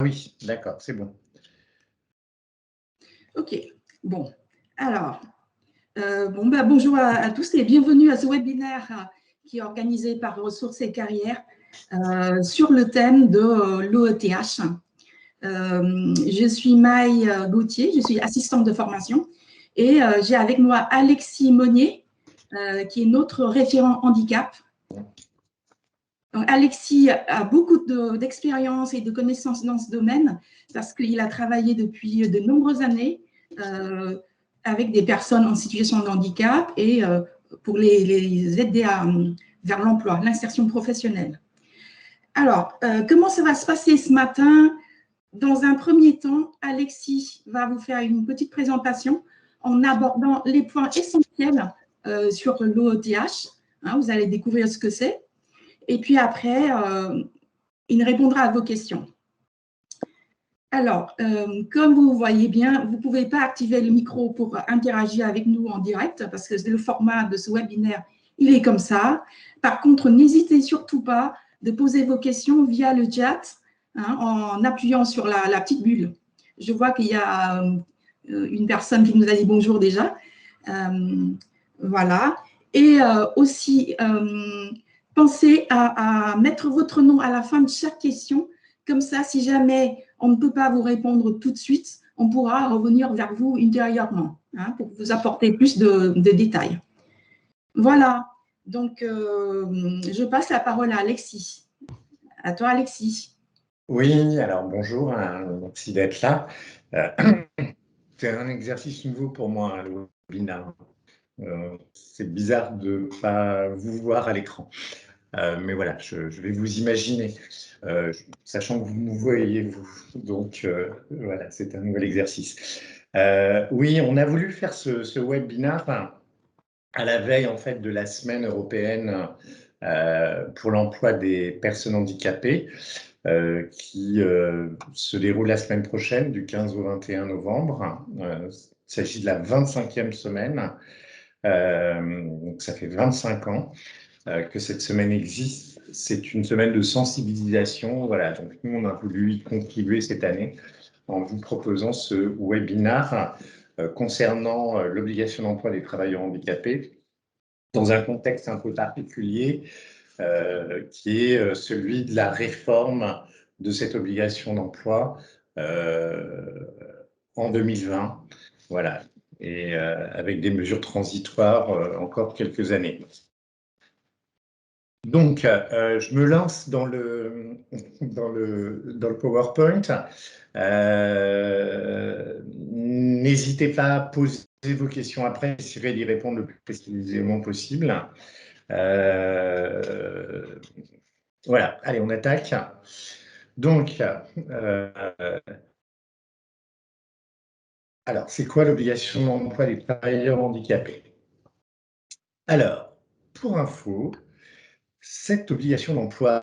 Oui, d'accord, c'est bon. Ok, bon. Alors, bonjour à tous et bienvenue à ce webinaire qui est organisé par Ressources et Carrières sur le thème de l'OETH. Je suis Maï Gauthier, je suis assistante de formation et j'ai avec moi Alexis Monnier, qui est notre référent handicap. Donc, Alexis a beaucoup d'expérience et de connaissances dans ce domaine parce qu'il a travaillé depuis de nombreuses années avec des personnes en situation de handicap et pour les aider vers l'emploi, l'insertion professionnelle. Alors, comment ça va se passer ce matin? Dans un premier temps, Alexis va vous faire une petite présentation en abordant les points essentiels sur l'OETH. Vous allez découvrir ce que c'est. Et puis après, il répondra à vos questions. Alors, comme vous voyez bien, vous ne pouvez pas activer le micro pour interagir avec nous en direct parce que le format de ce webinaire, il est comme ça. Par contre, n'hésitez surtout pas de poser vos questions via le chat en appuyant sur la petite bulle. Je vois qu'il y a une personne qui nous a dit bonjour déjà. Voilà. Et aussi, pensez à mettre votre nom à la fin de chaque question. Comme ça, si jamais on ne peut pas vous répondre tout de suite, on pourra revenir vers vous ultérieurement pour vous apporter plus de détails. Voilà. Donc, je passe la parole à Alexis. À toi, Alexis. Oui, alors bonjour, merci d'être là. C'est un exercice nouveau pour moi, le webinaire. C'est bizarre de ne pas vous voir à l'écran. Mais voilà, je vais vous imaginer, sachant que vous me voyez, vous. Donc, voilà, c'est un nouvel exercice. Oui, on a voulu faire ce webinaire à la veille, en fait, de la semaine européenne pour l'emploi des personnes handicapées, qui se déroule la semaine prochaine, du 15 au 21 novembre. Il s'agit de la 25e semaine. Donc, ça fait 25 ans que cette semaine existe. C'est une semaine de sensibilisation. Voilà, donc nous, on a voulu y contribuer cette année en vous proposant ce webinaire concernant l'obligation d'emploi des travailleurs handicapés dans un contexte un peu particulier qui est celui de la réforme de cette obligation d'emploi en 2020. Voilà, et avec des mesures transitoires encore quelques années. Donc, je me lance dans le PowerPoint. N'hésitez pas à poser vos questions après, j'essaierai d'y répondre le plus précisément possible. Voilà, allez, on attaque. Donc, alors, c'est quoi l'obligation d'emploi des travailleurs handicapés? Alors, pour info, cette obligation d'emploi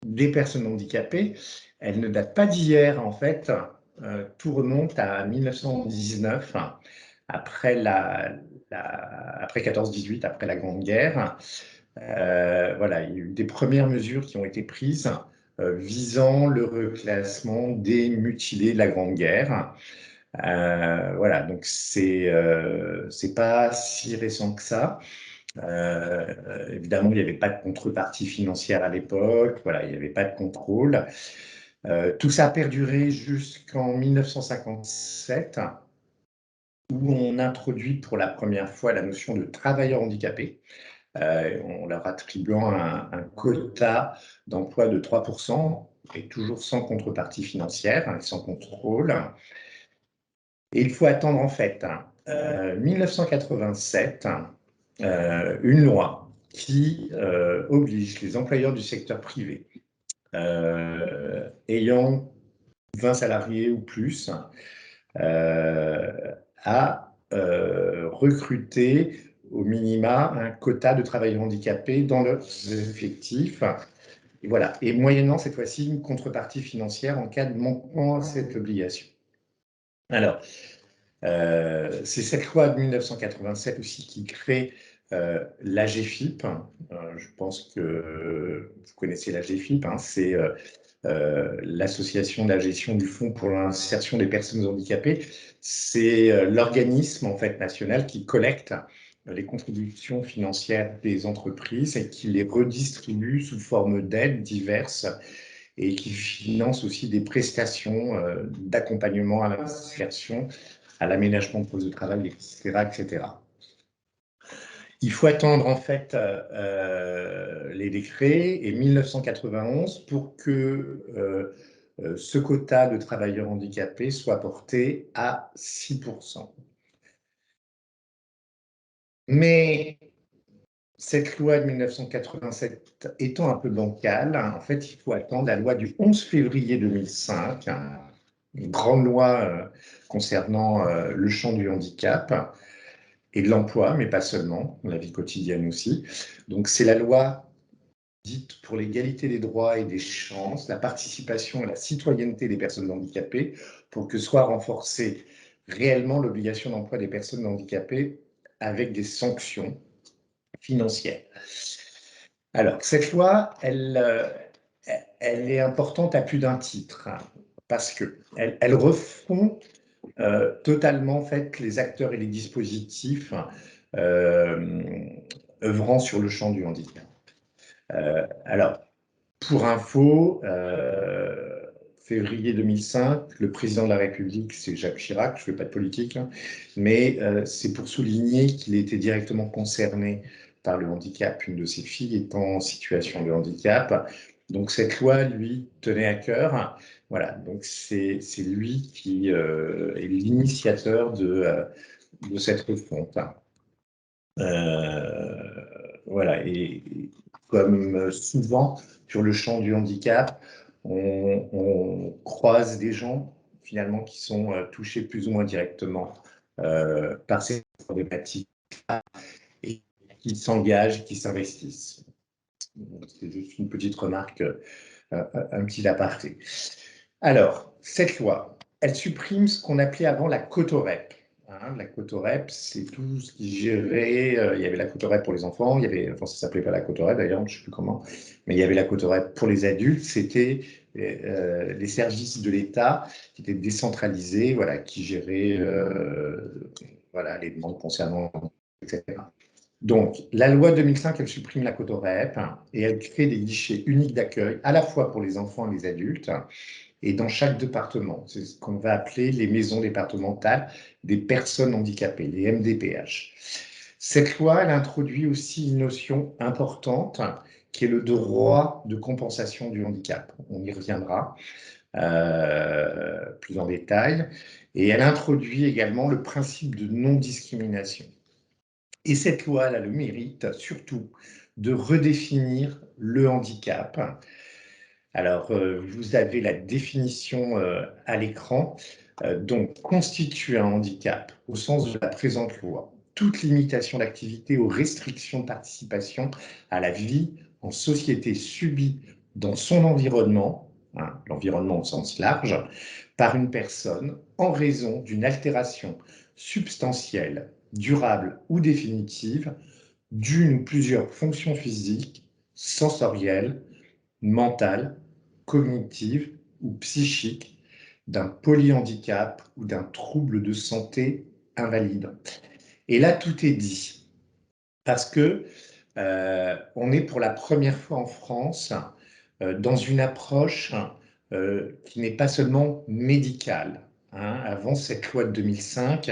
des personnes handicapées, elle ne date pas d'hier, en fait. Tout remonte à 1919, après après 14-18, après la Grande Guerre. Voilà, il y a eu des premières mesures qui ont été prises visant le reclassement des mutilés de la Grande Guerre. Voilà, donc c'est pas si récent que ça. Évidemment, il n'y avait pas de contrepartie financière à l'époque, voilà, il n'y avait pas de contrôle. Tout ça a perduré jusqu'en 1957, où on introduit pour la première fois la notion de travailleur handicapé, en leur attribuant un quota d'emploi de 3%, et toujours sans contrepartie financière, sans contrôle. Et il faut attendre en fait 1987, une loi qui oblige les employeurs du secteur privé ayant 20 salariés ou plus à recruter au minima un quota de travailleurs handicapés dans leurs effectifs. Et voilà. Et moyennant cette fois-ci une contrepartie financière en cas de manquement à cette obligation. Alors, c'est cette loi de 1987 aussi qui crée l'AGFIP, je pense que vous connaissez l'AGFIP, hein, c'est l'association de la gestion du Fonds pour l'insertion des personnes handicapées. C'est l'organisme en fait national qui collecte les contributions financières des entreprises et qui les redistribue sous forme d'aides diverses et qui finance aussi des prestations d'accompagnement à l'insertion, à l'aménagement de postes de travail, etc., etc. Il faut attendre en fait les décrets et 1991 pour que ce quota de travailleurs handicapés soit porté à 6%. Mais cette loi de 1987 étant un peu bancale, en fait, il faut attendre la loi du 11 février 2005, une grande loi concernant le champ du handicap et de l'emploi, mais pas seulement, la vie quotidienne aussi. Donc, c'est la loi dite pour l'égalité des droits et des chances, la participation et la citoyenneté des personnes handicapées, pour que soit renforcée réellement l'obligation d'emploi des personnes handicapées avec des sanctions financières. Alors, cette loi, elle est importante à plus d'un titre, hein, parce qu'elle refond totalement en fait, les acteurs et les dispositifs œuvrant sur le champ du handicap. Alors, pour info, février 2005, le président de la République, c'est Jacques Chirac, je ne fais pas de politique, hein, mais c'est pour souligner qu'il était directement concerné par le handicap, une de ses filles étant en situation de handicap. Donc cette loi, lui, tenait à cœur. Voilà, donc c'est lui qui est l'initiateur de cette refonte. Voilà, et comme souvent sur le champ du handicap, on croise des gens finalement qui sont touchés plus ou moins directement par ces problématiques et qui s'engagent, qui s'investissent. C'est juste une petite remarque, un petit aparté. Alors, cette loi, elle supprime ce qu'on appelait avant la cotorep. Hein, la cotorep, c'est tout ce qui gérait. Il y avait la cotorep pour les enfants, il y avait, enfin, ça s'appelait pas la cotorep d'ailleurs, je ne sais plus comment, mais il y avait la cotorep pour les adultes. C'était les services de l'État qui étaient décentralisés, voilà, qui géraient voilà, les demandes concernant, etc. Donc, la loi 2005, elle supprime la cotorep et elle crée des guichets uniques d'accueil, à la fois pour les enfants et les adultes, et dans chaque département. C'est ce qu'on va appeler les maisons départementales des personnes handicapées, les MDPH. Cette loi, elle introduit aussi une notion importante qui est le droit de compensation du handicap. On y reviendra plus en détail. Et elle introduit également le principe de non-discrimination. Et cette loi, elle a le mérite surtout de redéfinir le handicap. Alors, vous avez la définition à l'écran. Donc, constitue un handicap au sens de la présente loi. Toute limitation d'activité ou restriction de participation à la vie en société subie dans son environnement, hein, l'environnement au sens large, par une personne en raison d'une altération substantielle, durable ou définitive d'une ou plusieurs fonctions physiques, sensorielles, mentale, cognitive ou psychique, d'un polyhandicap ou d'un trouble de santé invalide. Et là, tout est dit. Parce que on est pour la première fois en France dans une approche qui n'est pas seulement médicale. Hein. Avant cette loi de 2005,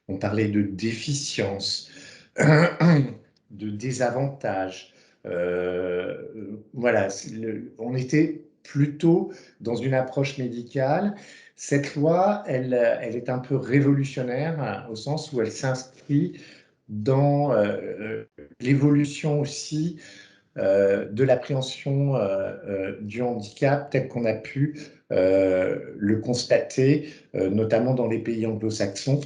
on parlait de déficience, de désavantage. Voilà, on était plutôt dans une approche médicale. Cette loi, elle est un peu révolutionnaire hein, au sens où elle s'inscrit dans l'évolution aussi de l'appréhension du handicap tel qu'on a pu le constater, notamment dans les pays anglo-saxons.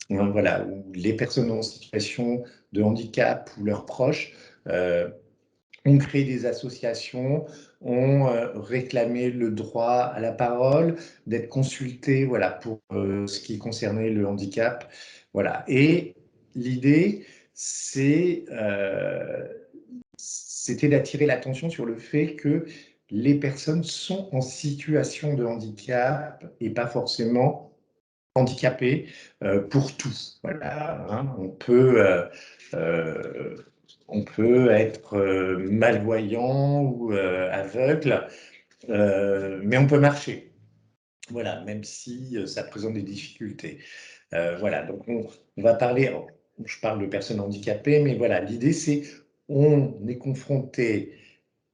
Voilà, où les personnes en situation de handicap ou leurs proches ont créé des associations, ont réclamé le droit à la parole, d'être consultés voilà, pour ce qui concernait le handicap. Voilà. Et l'idée, c'était d'attirer l'attention sur le fait que les personnes sont en situation de handicap et pas forcément handicapées pour tout. Voilà, hein. On peut être malvoyant ou aveugle, mais on peut marcher. Voilà, même si ça présente des difficultés. Voilà, donc on va parler, je parle de personnes handicapées, mais voilà, l'idée c'est on est confronté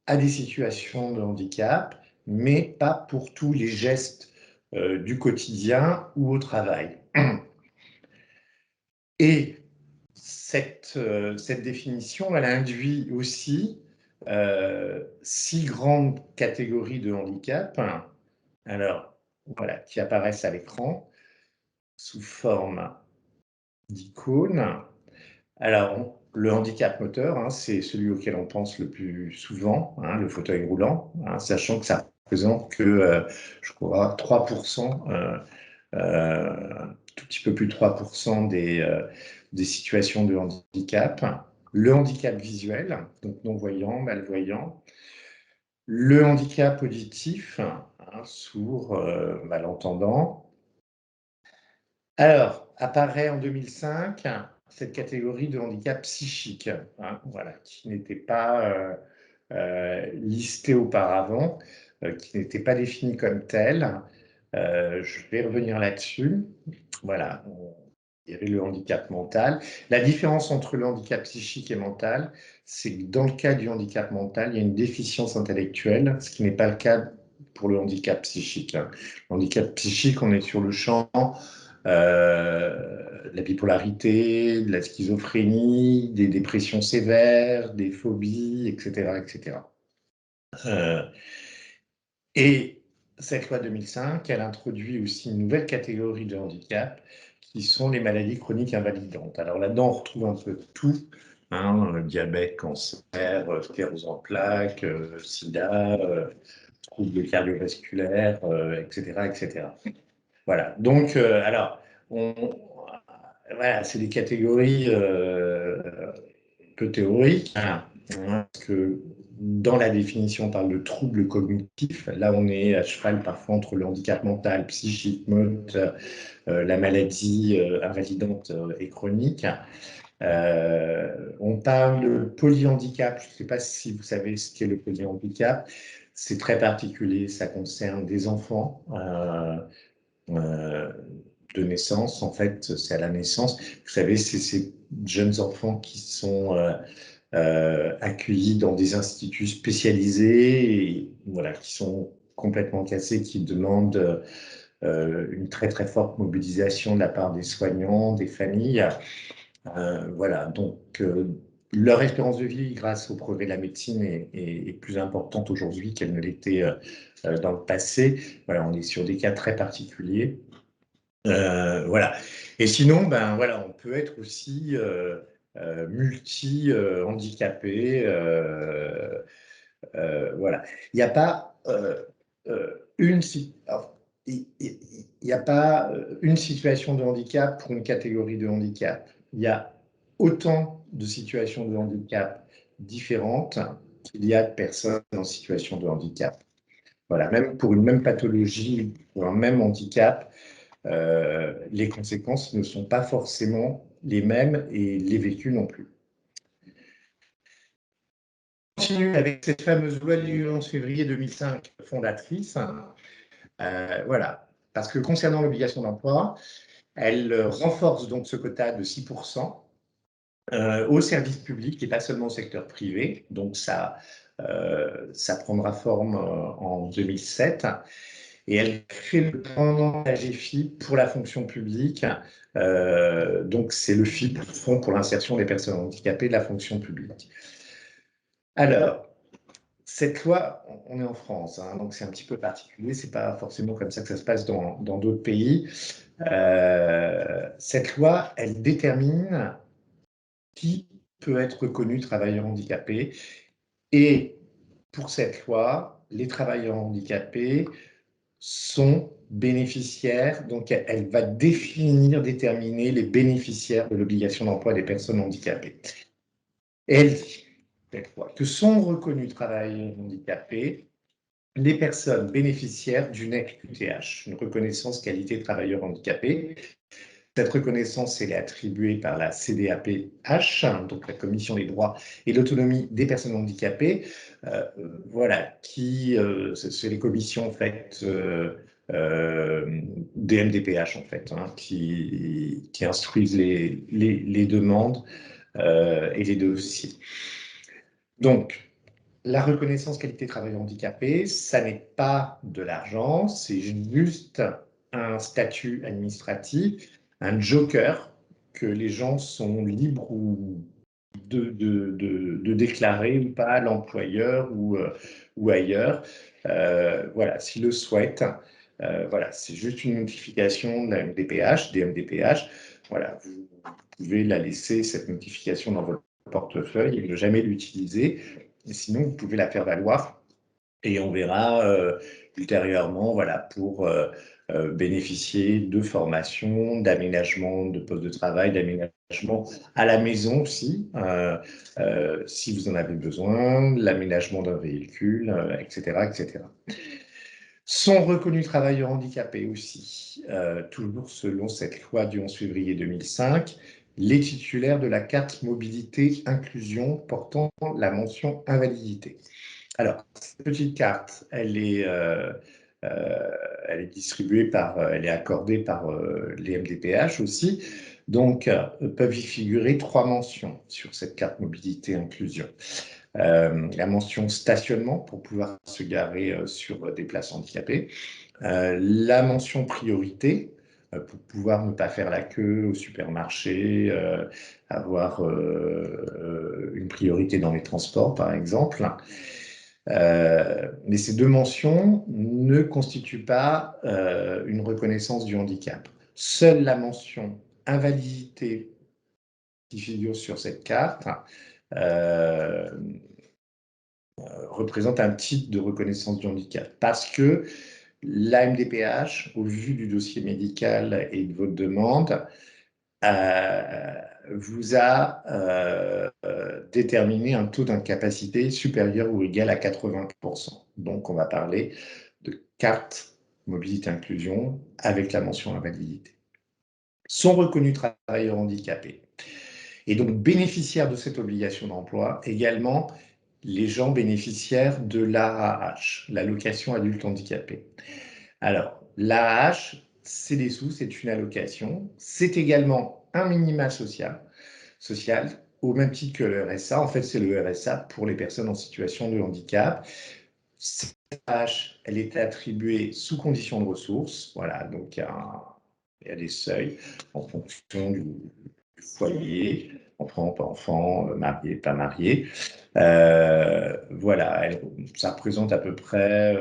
à des situations de handicap, mais pas pour tous les gestes du quotidien ou au travail. Et cette définition, elle induit aussi 6 grandes catégories de handicap, alors voilà, qui apparaissent à l'écran sous forme d'icônes. Alors, le handicap moteur, hein, c'est celui auquel on pense le plus souvent, hein, le fauteuil roulant, hein, sachant que ça représente que, je crois, 3%, tout petit peu plus de 3% des situations de handicap. Le handicap visuel, donc non-voyant, malvoyant. Le handicap auditif, hein, sourd, malentendant. Alors, apparaît en 2005 cette catégorie de handicap psychique, hein, voilà, qui n'était pas listée auparavant, qui n'était pas définie comme telle. Je vais revenir là-dessus. Voilà, il y avait le handicap mental. La différence entre le handicap psychique et mental, c'est que dans le cas du handicap mental, il y a une déficience intellectuelle, ce qui n'est pas le cas pour le handicap psychique. Le handicap psychique, on est sur le champ la bipolarité, de la schizophrénie, des dépressions sévères, des phobies, etc. etc. Et cette loi 2005, elle introduit aussi une nouvelle catégorie de handicap qui sont les maladies chroniques invalidantes. Alors là-dedans, on retrouve un peu tout, hein, diabète, cancer, sclérose en plaques, sida, troubles cardiovasculaires, etc., etc. Voilà, donc, alors, voilà, c'est des catégories un peu théoriques, hein, parce que dans la définition, on parle de troubles cognitifs. Là, on est à cheval parfois entre le handicap mental, psychique, moteur, la maladie invalidante et chronique. On parle de polyhandicap. Je ne sais pas si vous savez ce qu'est le polyhandicap. C'est très particulier, ça concerne des enfants. De naissance, en fait, c'est à la naissance. Vous savez, c'est ces jeunes enfants qui sont accueillis dans des instituts spécialisés, et, voilà, qui sont complètement cassés, qui demandent une très très forte mobilisation de la part des soignants, des familles. Voilà, donc leur espérance de vie, grâce au progrès de la médecine, est plus importante aujourd'hui qu'elle ne l'était dans le passé. Voilà, on est sur des cas très particuliers. Voilà. Et sinon, ben voilà, on peut être aussi multi-handicapé. Voilà. Il n'y a pas il n'y a pas une situation de handicap pour une catégorie de handicap. Il y a autant de situations de handicap différentes qu'il y a de personnes en situation de handicap. Voilà, même pour une même pathologie, pour un même handicap, les conséquences ne sont pas forcément les mêmes et les vécus non plus. On continue avec cette fameuse loi du 11 février 2005 fondatrice. Voilà, parce que concernant l'obligation d'emploi, elle renforce donc ce quota de 6% au service public et pas seulement au secteur privé. Donc ça prendra forme en 2007. Et elle crée le pendant AGFIP pour la fonction publique. Donc, c'est le FIP, le Fonds pour l'insertion des personnes handicapées de la fonction publique. Alors, cette loi, on est en France, hein, donc c'est un petit peu particulier, c'est pas forcément comme ça que ça se passe dans d'autres pays. Cette loi, elle détermine qui peut être reconnu travailleur handicapé. Et pour cette loi, les travailleurs handicapés sont bénéficiaires, donc elle va déterminer les bénéficiaires de l'obligation d'emploi des personnes handicapées. Et elle dit que sont reconnus travailleurs handicapés les personnes bénéficiaires d'une RQTH, une reconnaissance qualité de travailleur handicapé. Cette reconnaissance, elle est attribuée par la CDAPH, donc la Commission des droits et de l'autonomie des personnes handicapées. Voilà, c'est les commissions en fait, des MDPH en fait, hein, qui instruisent les demandes et les dossiers. Donc, la reconnaissance qualité travailleur handicapé, ça n'est pas de l'argent, c'est juste un statut administratif, un joker que les gens sont libres de déclarer ou pas à l'employeur ou ailleurs. Voilà, s'ils le souhaitent. Voilà, c'est juste une notification de la MDPH, des MDPH. Voilà, vous pouvez la laisser, cette notification, dans votre portefeuille et ne jamais l'utiliser. Et sinon, vous pouvez la faire valoir et on verra ultérieurement, voilà, pour bénéficier de formations, d'aménagement de postes de travail, d'aménagement à la maison aussi, si vous en avez besoin, l'aménagement d'un véhicule, etc., etc. Sont reconnus travailleurs handicapés aussi, toujours selon cette loi du 11 février 2005, les titulaires de la carte mobilité inclusion portant la mention invalidité. Alors, cette petite carte, elle est distribuée elle est accordée par les MDPH aussi. Donc, peuvent y figurer 3 mentions sur cette carte mobilité inclusion. La mention stationnement pour pouvoir se garer sur des places handicapées. La mention priorité pour pouvoir ne pas faire la queue au supermarché, avoir une priorité dans les transports, par exemple. Mais ces 2 mentions ne constituent pas une reconnaissance du handicap. Seule la mention invalidité qui figure sur cette carte représente un titre de reconnaissance du handicap parce que la MDPH, au vu du dossier médical et de votre demande, vous a déterminé un taux d'incapacité supérieur ou égal à 80%. Donc, on va parler de carte mobilité inclusion avec la mention invalidité. Sont reconnus travailleurs handicapés et donc bénéficiaires de cette obligation d'emploi également les gens bénéficiaires de l'AAH, l'allocation adulte handicapé. Alors, l'AAH, c'est des sous, c'est une allocation. C'est également un minima social, au même titre que le RSA. En fait, c'est le RSA pour les personnes en situation de handicap. Cette AAH, elle est attribuée sous condition de ressources. Voilà, donc il y a des seuils en fonction du foyer, enfant, pas enfant, marié, pas marié. Voilà, ça représente à peu près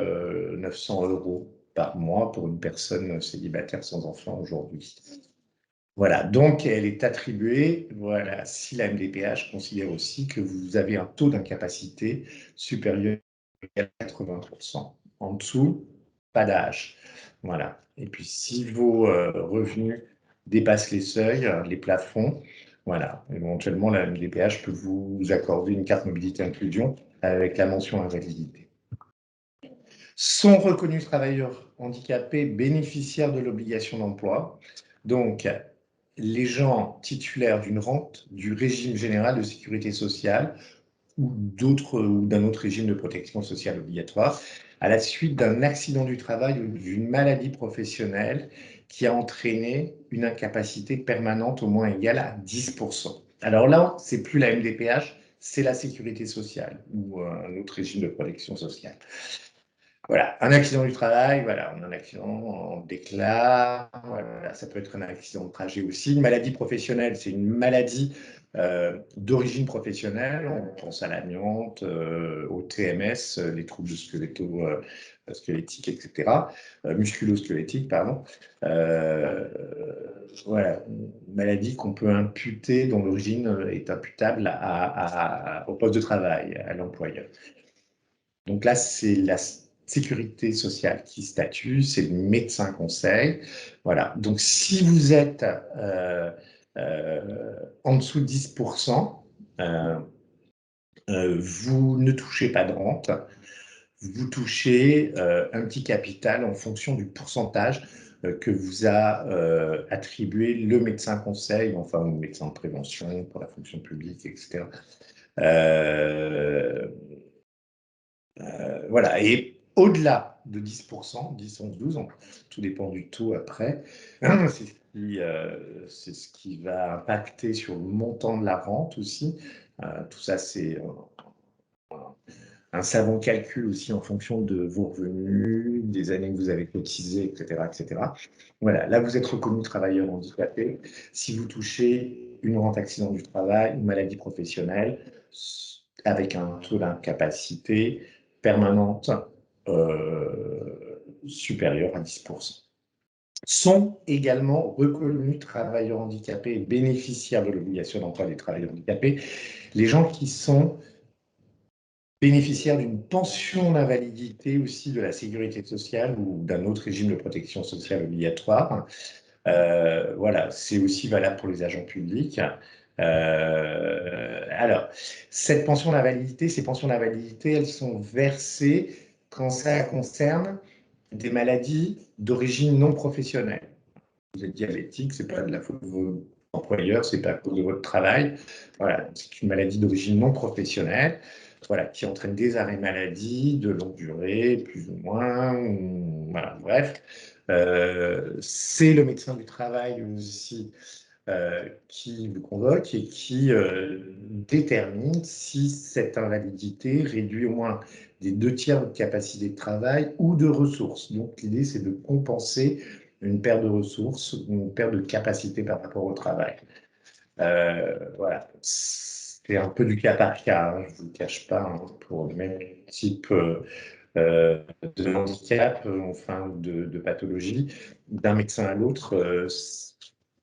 900 € par mois pour une personne célibataire sans enfant aujourd'hui. Voilà, donc elle est attribuée, voilà, si la MDPH considère aussi que vous avez un taux d'incapacité supérieur à 80%. En dessous, pas d'âge. Voilà. Et puis si vos revenus dépassent les seuils, les plafonds, voilà, éventuellement la MDPH peut vous accorder une carte mobilité inclusion avec la mention invalidité. Sont reconnus travailleurs handicapés bénéficiaires de l'obligation d'emploi. Donc, les gens titulaires d'une rente du régime général de sécurité sociale ou d'un autre régime de protection sociale obligatoire à la suite d'un accident du travail ou d'une maladie professionnelle qui a entraîné une incapacité permanente au moins égale à 10%. Alors là, c'est plus la MDPH, c'est la sécurité sociale ou un autre régime de protection sociale. Voilà, un accident du travail, voilà, on a un accident, on déclare, voilà, ça peut être un accident de trajet aussi. Une maladie professionnelle, c'est une maladie d'origine professionnelle, on pense à l'amiante, au TMS, les troubles squelettiques, etc., musculo-squelettiques, pardon. Voilà, une maladie qu'on peut imputer, dont l'origine est imputable au poste de travail, à l'employeur. Donc là, c'est sécurité sociale qui statue, c'est le médecin conseil. Voilà. Donc, si vous êtes en dessous de 10%, vous ne touchez pas de rente. Vous touchez un petit capital en fonction du pourcentage que vous a attribué le médecin conseil, enfin, ou le médecin de prévention pour la fonction publique, etc. Voilà. Et au-delà de 10%, 10, 11, 12, tout dépend du taux après, c'est ce qui va impacter sur le montant de la rente aussi. Tout ça, c'est un savant calcul aussi en fonction de vos revenus, des années que vous avez cotisé, etc., etc. Voilà, là, vous êtes reconnu travailleur handicapé. Si vous touchez une rente accident du travail, une maladie professionnelle, avec un taux d'incapacité permanente supérieur à 10%. Sont également reconnus travailleurs handicapés et bénéficiaires de l'obligation d'emploi des travailleurs handicapés les gens qui sont bénéficiaires d'une pension d'invalidité aussi de la sécurité sociale ou d'un autre régime de protection sociale obligatoire. Voilà, c'est aussi valable pour les agents publics. Alors, ces pensions d'invalidité, elles sont versées quand ça concerne des maladies d'origine non professionnelle. Vous êtes diabétique, c'est pas de la faute de vos employeurs, c'est pas à cause de votre travail. Voilà, c'est une maladie d'origine non professionnelle, voilà, qui entraîne des arrêts maladie de longue durée, plus ou moins. Voilà, bref. C'est le médecin du travail aussi qui vous convoque et qui détermine si cette invalidité réduit au moins des 2/3 de capacité de travail ou de ressources. Donc l'idée, c'est de compenser une perte de ressources, une perte de capacité par rapport au travail. Voilà, c'est un peu du cas par cas, hein, je ne vous le cache pas, hein, pour le même type de handicap, enfin de pathologie, d'un médecin à l'autre,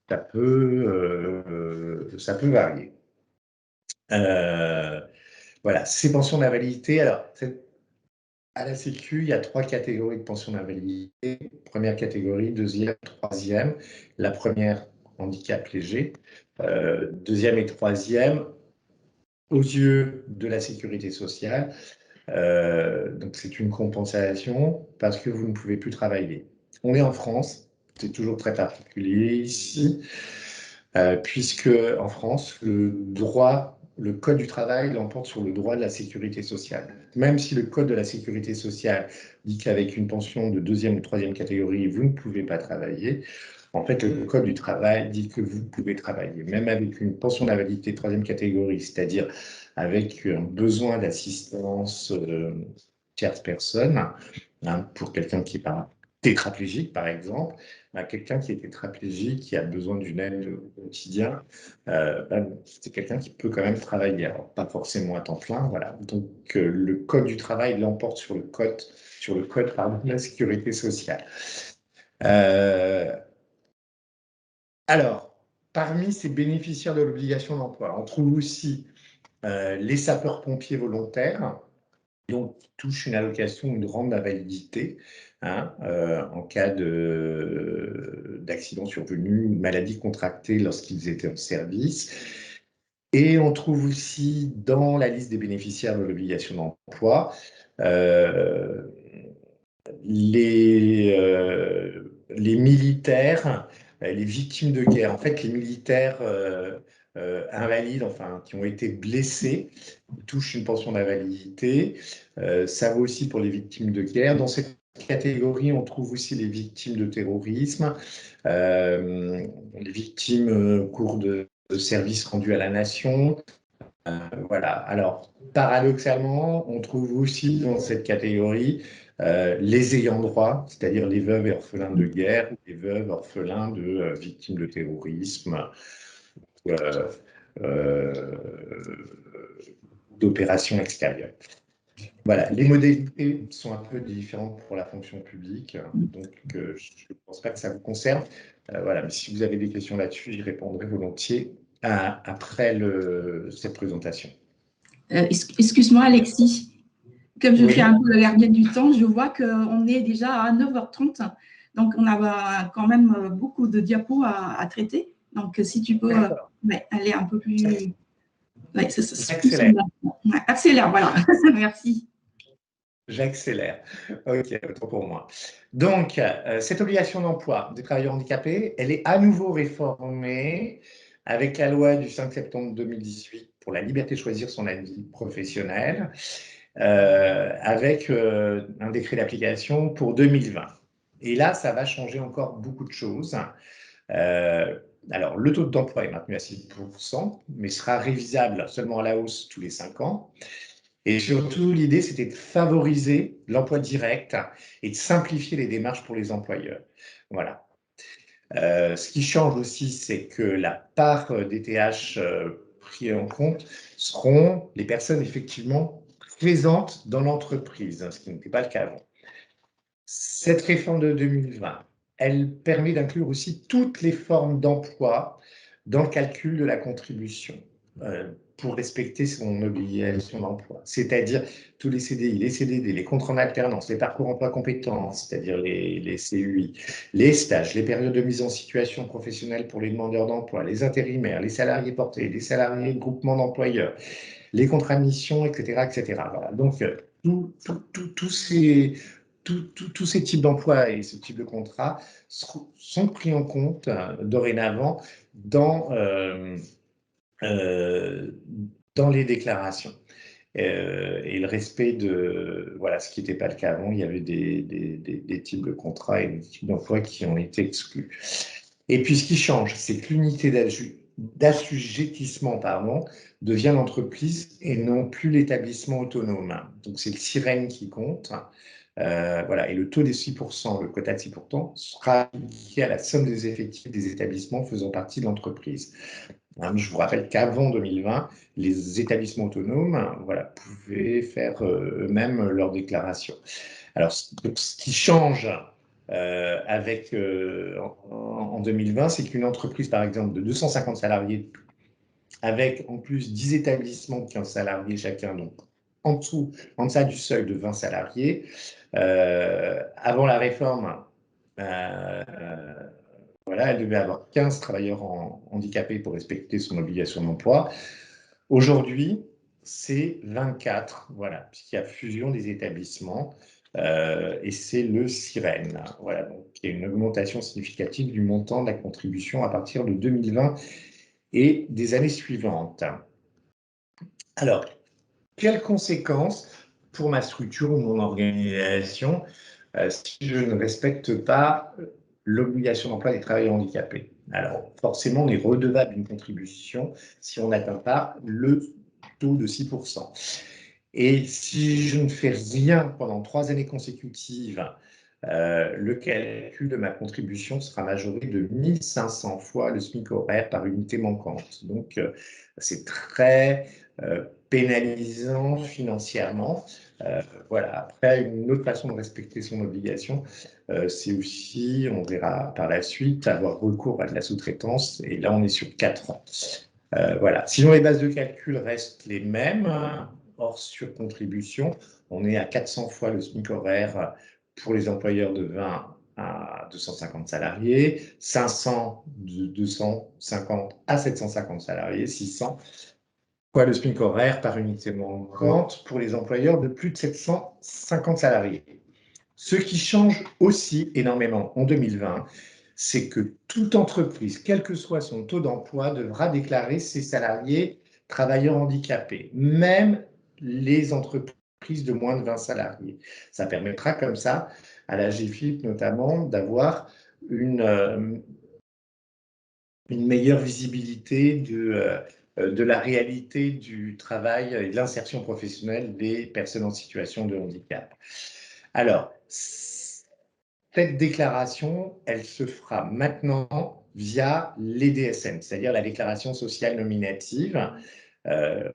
ça peut varier. Voilà, ces pensions d'invalidité, alors à la Sécu, il y a 3 catégories de pensions d'invalidité. Première catégorie, deuxième, troisième. La première, handicap léger. Deuxième et troisième, aux yeux de la sécurité sociale. Donc c'est une compensation parce que vous ne pouvez plus travailler. On est en France, c'est toujours très particulier ici, puisque en France, le code du travail l'emporte sur le droit de la sécurité sociale. Même si le code de la sécurité sociale dit qu'avec une pension de deuxième ou troisième catégorie, vous ne pouvez pas travailler, en fait, le code du travail dit que vous pouvez travailler, même avec une pension d'invalidité de troisième catégorie, c'est-à-dire avec un besoin d'assistance tierce personne, hein, pour quelqu'un qui est tétraplégique, par exemple, quelqu'un qui est tétraplégique, qui a besoin d'une aide au quotidien, c'est quelqu'un qui peut quand même travailler, alors pas forcément à temps plein, voilà. Donc le code du travail l'emporte sur le code de la sécurité sociale. Alors, parmi ces bénéficiaires de l'obligation d'emploi, on trouve aussi les sapeurs-pompiers volontaires, donc qui touchent une allocation ou une rente d'invalidité hein, en cas d'accident survenu, une maladie contractée lorsqu'ils étaient en service. Et on trouve aussi dans la liste des bénéficiaires de l'obligation d'emploi les militaires, les victimes de guerre. En fait, les militaires invalides, enfin, qui ont été blessés, touchent une pension d'invalidité. Ça vaut aussi pour les victimes de guerre. Dans cette catégorie, on trouve aussi les victimes de terrorisme, les victimes au cours de services rendus à la nation. Voilà. Alors, paradoxalement, on trouve aussi dans cette catégorie les ayants droit, c'est-à-dire les veuves et orphelins de guerre, ou les veuves orphelins de victimes de terrorisme, d'opérations extérieures. Voilà, les modalités sont un peu différentes pour la fonction publique, donc je ne pense pas que ça vous concerne. Voilà, mais si vous avez des questions là-dessus, j'y répondrai volontiers après cette présentation. Excuse-moi, Alexis. comme je fais Oui, un peu la gardienne du temps, je vois qu'on est déjà à 9h30. Donc, on a quand même beaucoup de diapos à traiter. Donc, si tu peux d'accord. aller un peu plus… Ouais, plus J'accélère. semblable. Ouais, accélère, voilà. Merci. J'accélère. Ok, autant pour moi. Donc, cette obligation d'emploi des travailleurs handicapés, elle est à nouveau réformée avec la loi du 5 septembre 2018 pour la liberté de choisir son avenir professionnel, avec un décret d'application pour 2020. Et là, ça va changer encore beaucoup de choses. Euh, alors, le taux d'emploi est maintenu à 6%, mais sera révisable seulement à la hausse tous les 5 ans. Et surtout, l'idée, c'était de favoriser l'emploi direct et de simplifier les démarches pour les employeurs. Voilà. Ce qui change aussi, c'est que la part des TH pris en compte seront les personnes effectivement présentes dans l'entreprise, ce qui n'était pas le cas avant. Cette réforme de 2020, elle permet d'inclure aussi toutes les formes d'emploi dans le calcul de la contribution pour respecter son obligation d'emploi, c'est-à-dire tous les CDI, les CDD, les contrats en alternance, les parcours emploi compétences, c'est-à-dire les CUI, les stages, les périodes de mise en situation professionnelle pour les demandeurs d'emploi, les intérimaires, les salariés portés, les salariés de groupement d'employeurs, les contrats de mission, etc. etc. Voilà. Donc, tous ces types d'emplois et ce type de contrats sont pris en compte dorénavant dans, euh, dans les déclarations. Et le respect de voilà, ce qui n'était pas le cas avant, il y avait des types de contrats et des types d'emplois qui ont été exclus. Et puis ce qui change, c'est que l'unité d'assujettissement devient l'entreprise et non plus l'établissement autonome. Donc c'est le sirène qui compte. Voilà. Et le taux des 6%, le quota de 6%, sera appliqué à la somme des effectifs des établissements faisant partie de l'entreprise. Je vous rappelle qu'avant 2020, les établissements autonomes voilà, pouvaient faire eux-mêmes leur déclaration. Alors, ce qui change en 2020, c'est qu'une entreprise, par exemple, de 250 salariés, avec en plus 10 établissements de 15 salariés chacun, donc en deçà du seuil de 20 salariés, avant la réforme, euh, voilà, elle devait avoir 15 travailleurs handicapés pour respecter son obligation d'emploi. Aujourd'hui, c'est 24, voilà, puisqu'il y a fusion des établissements, et c'est le sirène. Voilà, donc il y a une augmentation significative du montant de la contribution à partir de 2020 et des années suivantes. Alors, quelles conséquences pour ma structure ou mon organisation si je ne respecte pas l'obligation d'emploi des travailleurs handicapés? Alors, forcément, on est redevable d'une contribution si on n'atteint pas le taux de 6%. Et si je ne fais rien pendant 3 années consécutives, le calcul de ma contribution sera majoré de 1500 fois le SMIC horaire par unité manquante. Donc, c'est très pénalisant financièrement. Voilà. Après, une autre façon de respecter son obligation, c'est aussi, on verra par la suite, avoir recours à de la sous-traitance. Et là, on est sur 4 ans. Voilà. Sinon, les bases de calcul restent les mêmes, hein, hors surcontribution. On est à 400 fois le SMIC horaire pour les employeurs de 20 à 250 salariés, 500 de 250 à 750 salariés, 600 fois le SMIC horaire par unité manquante pour les employeurs de plus de 750 salariés. Ce qui change aussi énormément en 2020, c'est que toute entreprise, quel que soit son taux d'emploi, devra déclarer ses salariés travailleurs handicapés, même les entreprises de moins de 20 salariés. Ça permettra comme ça à la GFIP notamment d'avoir une meilleure visibilité de la réalité du travail et de l'insertion professionnelle des personnes en situation de handicap. Alors, cette déclaration, elle se fera maintenant via l'EDSN, c'est-à-dire la déclaration sociale nominative euh,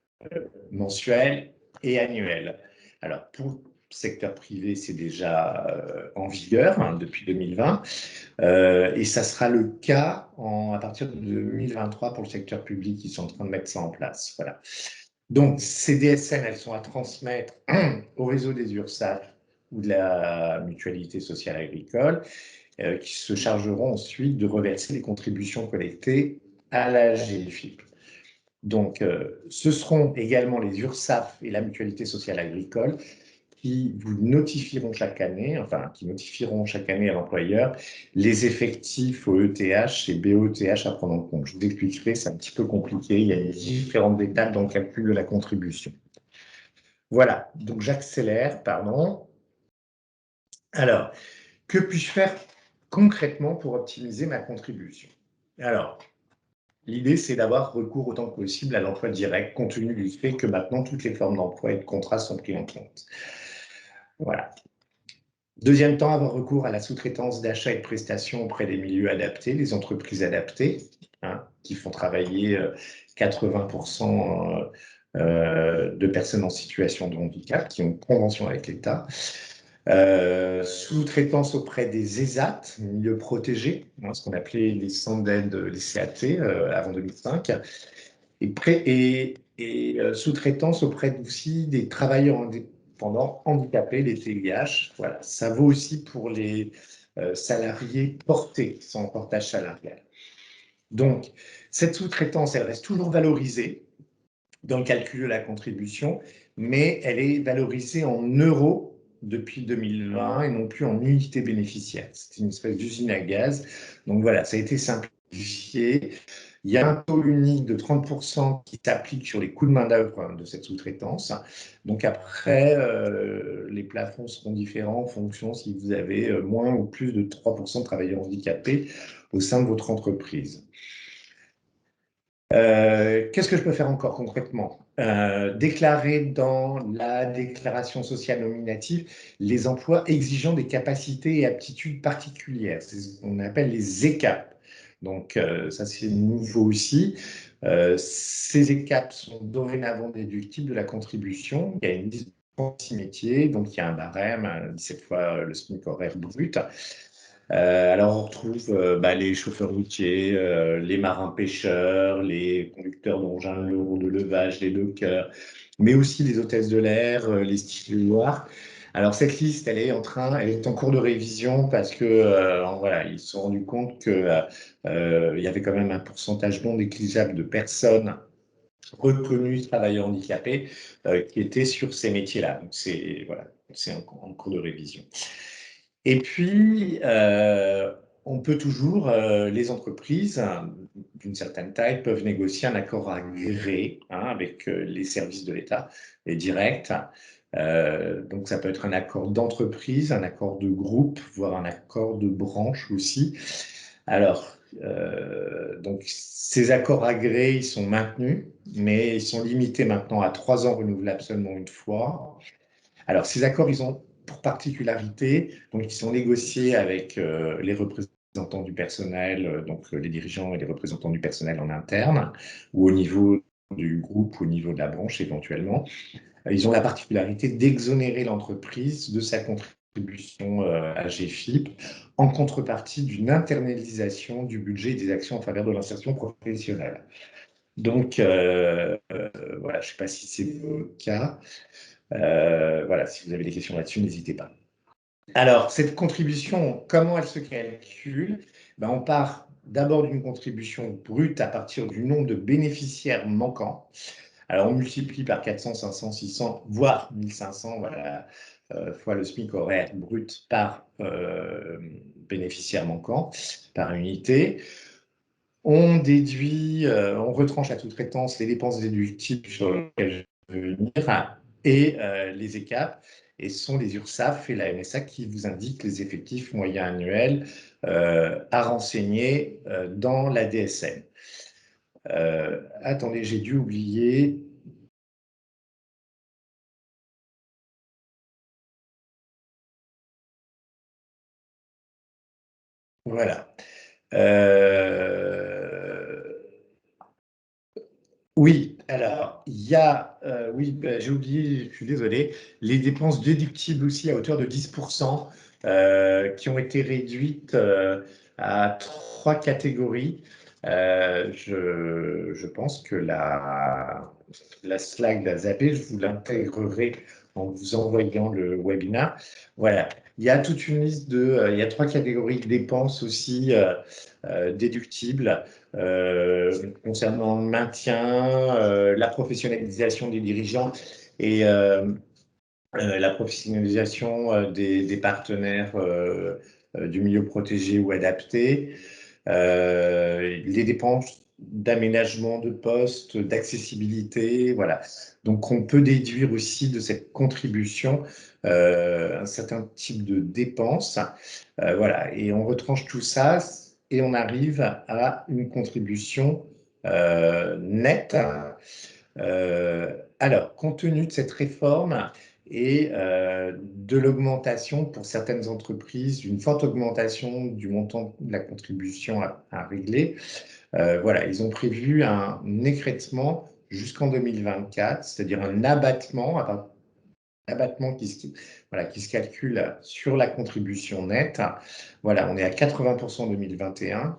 mensuelle et annuelle. Alors, pour le secteur privé, c'est déjà en vigueur depuis 2020. Et ça sera le cas à partir de 2023 pour le secteur public. Ils sont en train de mettre ça en place. Voilà. Donc, ces DSN, elles sont à transmettre au réseau des URSSAF ou de la Mutualité sociale agricole, qui se chargeront ensuite de reverser les contributions collectées à la GFIP. Donc, ce seront également les URSSAF et la Mutualité sociale agricole qui vous notifieront chaque année, qui notifieront chaque année à l'employeur les effectifs au ETH et BOETH à prendre en compte. Je vous expliquerai, c'est un petit peu compliqué, il y a différentes étapes dans le calcul de la contribution. Voilà, donc j'accélère, pardon. Alors, que puis-je faire concrètement pour optimiser ma contribution? Alors, l'idée, c'est d'avoir recours autant que possible à l'emploi direct, compte tenu du fait que maintenant, toutes les formes d'emploi et de contrat sont prises en compte. Voilà. Deuxième temps, avoir recours à la sous-traitance d'achat et de prestations auprès des milieux adaptés, les entreprises adaptées, qui font travailler 80% de personnes en situation de handicap, qui ont une convention avec l'État. Sous-traitance auprès des ESAT, milieux protégés, ce qu'on appelait les centres d'aide, les CAT, avant 2005, et sous-traitance auprès aussi des travailleurs indépendants handicapés, les TIH. Voilà, ça vaut aussi pour les salariés portés, qui sont en portage salarial. Donc, cette sous-traitance, elle reste toujours valorisée dans le calcul de la contribution, mais elle est valorisée en euros depuis 2020 et non plus en unités bénéficiaires. C'est une espèce d'usine à gaz. Donc voilà, ça a été simplifié. Il y a un taux unique de 30% qui s'applique sur les coûts de main-d'œuvre de cette sous-traitance. Donc après, les plafonds seront différents en fonction si vous avez moins ou plus de 3% de travailleurs handicapés au sein de votre entreprise. Qu'est-ce que je peux faire encore concrètement? Déclarer dans la déclaration sociale nominative les emplois exigeant des capacités et aptitudes particulières. C'est ce qu'on appelle les ECAP. Donc, ça, c'est nouveau aussi. Ces ECAP sont dorénavant déductibles de la contribution. Il y a une liste de 36 métiers, donc il y a un barème, 17 fois le SMIC horaire brut. Alors, on retrouve les chauffeurs routiers, les marins-pêcheurs, les conducteurs d'engins lourds de levage, les dockers, mais aussi les hôtesses de l'air, les stewards. Alors, cette liste, elle est en cours de révision parce que voilà, ils se sont rendus compte qu'il y avait quand même un pourcentage non négligeable de personnes reconnues travailleurs handicapés qui étaient sur ces métiers-là. Donc, c'est voilà, en cours de révision. Et puis, on peut toujours, les entreprises d'une certaine taille peuvent négocier un accord agréé avec les services de l'État et direct. Donc, ça peut être un accord d'entreprise, un accord de groupe, voire un accord de branche aussi. Alors, donc, ces accords agréés, ils sont maintenus, mais ils sont limités maintenant à 3 ans renouvelables seulement une fois. Alors, ces accords, ils ont pour particularité, donc ils sont négociés avec les représentants du personnel, donc les dirigeants et les représentants du personnel en interne, ou au niveau du groupe, au niveau de la branche éventuellement. Ils ont la particularité d'exonérer l'entreprise de sa contribution à GFIP en contrepartie d'une internalisation du budget et des actions en faveur de l'insertion professionnelle. Donc, voilà, je ne sais pas si c'est le cas. Voilà, si vous avez des questions là-dessus, n'hésitez pas. Alors, cette contribution, comment elle se calcule? On part d'abord d'une contribution brute à partir du nombre de bénéficiaires manquants. Alors, on multiplie par 400, 500, 600, voire 1500, voilà, fois le SMIC horaire brut par bénéficiaire manquant, par unité. On déduit, on retranche à toute traitance les dépenses déductibles sur lesquelles je vais venir et les ECAP. Et ce sont les URSSAF et la MSA qui vous indiquent les effectifs moyens annuels à renseigner dans la DSN. Attendez, j'ai dû oublier. Voilà. Oui, alors, il y a, oui, j'ai oublié, je suis désolé, les dépenses déductibles aussi à hauteur de 10% qui ont été réduites à 3 catégories. Je pense que la slide a zappé, je vous l'intégrerai en vous envoyant le webinaire. Voilà, il y a toute une liste il y a 3 catégories de dépenses aussi déductibles concernant le maintien, la professionnalisation des dirigeants et la professionnalisation des partenaires du milieu protégé ou adapté, les dépenses d'aménagement de postes, d'accessibilité, voilà. Donc, on peut déduire aussi de cette contribution un certain type de dépenses. Voilà, et on retranche tout ça et on arrive à une contribution nette. Alors, compte tenu de cette réforme et de l'augmentation pour certaines entreprises, une forte augmentation du montant de la contribution à régler, voilà, ils ont prévu un écrêtement jusqu'en 2024, c'est-à-dire un abattement voilà, qui se calcule sur la contribution nette. Voilà, on est à 80% en 2021.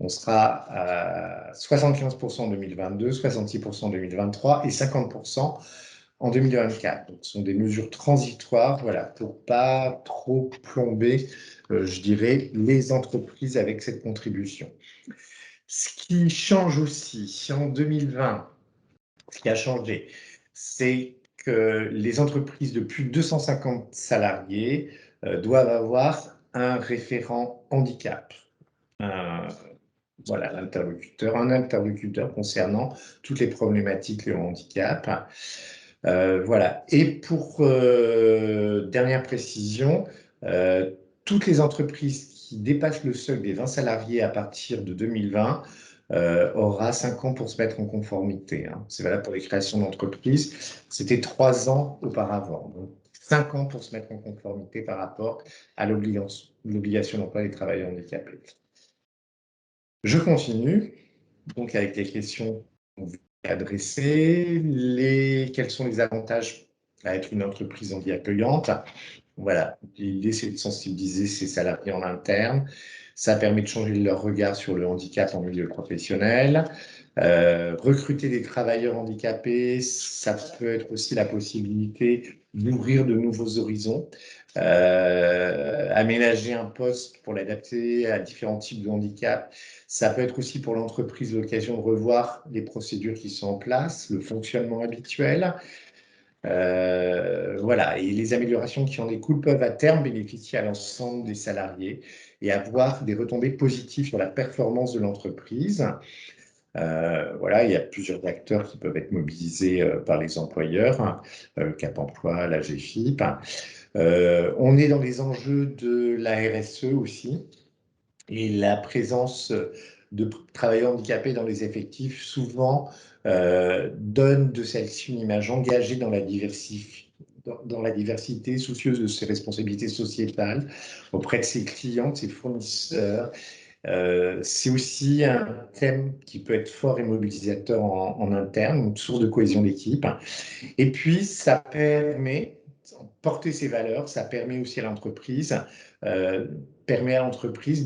On sera à 75% en 2022, 66% en 2023 et 50% en 2024. Donc, ce sont des mesures transitoires, voilà, pour pas trop plomber, je dirais, les entreprises avec cette contribution. Ce qui change aussi en 2020, ce qui a changé, c'est que les entreprises de plus de 250 salariés doivent avoir un référent handicap. Voilà, un interlocuteur concernant toutes les problématiques de handicap. Voilà. Et pour dernière précision, toutes les entreprises qui dépassent le seuil des 20 salariés à partir de 2020 aura 5 ans pour se mettre en conformité. Hein. C'est valable pour les créations d'entreprises. C'était 3 ans auparavant. Donc, 5 ans pour se mettre en conformité par rapport à l'obligation d'emploi des travailleurs handicapés. Je continue, donc avec les questions qu'on vous a adressées. Quels sont les avantages à être une entreprise handicap accueillante? Voilà, l'idée c'est de sensibiliser ses salariés en interne. Ça permet de changer leur regard sur le handicap en milieu professionnel. Recruter des travailleurs handicapés, ça peut être aussi la possibilité d'ouvrir de nouveaux horizons. Aménager un poste pour l'adapter à différents types de handicap, ça peut être aussi pour l'entreprise l'occasion de revoir les procédures qui sont en place, le fonctionnement habituel. Voilà, et les améliorations qui en découlent peuvent à terme bénéficier à l'ensemble des salariés et avoir des retombées positives sur la performance de l'entreprise. Voilà, il y a plusieurs acteurs qui peuvent être mobilisés par les employeurs, Cap Emploi, la GFIP. On est dans les enjeux de la RSE aussi, et la présence de travailleurs handicapés dans les effectifs souvent donne de celle-ci une image engagée dans la diversité, soucieuse de ses responsabilités sociétales auprès de ses clients, de ses fournisseurs. C'est aussi un thème qui peut être fort et mobilisateur en interne, une source de cohésion d'équipe. Et puis, ça permet porter ses valeurs, ça permet aussi à l'entreprise,